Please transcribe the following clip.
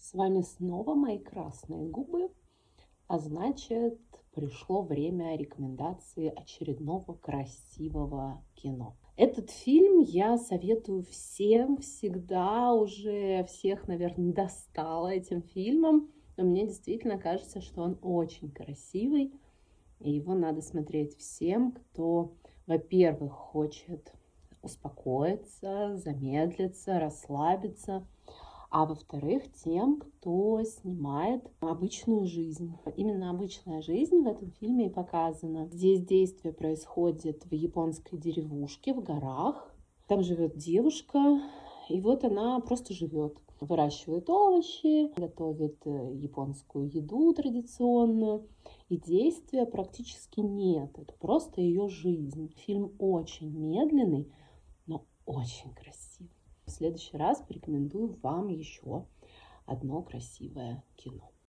С вами снова мои красные губы, а значит, пришло время рекомендации очередного красивого кино. Этот фильм я советую всем всегда, уже всех, наверное, достала этим фильмом, но мне действительно кажется, что он очень красивый, и его надо смотреть всем, кто, во-первых, хочет успокоиться, замедлиться, расслабиться, а во-вторых, тем, кто снимает обычную жизнь. Именно обычная жизнь в этом фильме и показана. Здесь действие происходит в японской деревушке, в горах. Там живет девушка, и вот она просто живет. Выращивает овощи, готовит японскую еду традиционную. И действия практически нет. Это просто ее жизнь. Фильм очень медленный, но очень красивый. В следующий раз порекомендую вам еще одно красивое кино.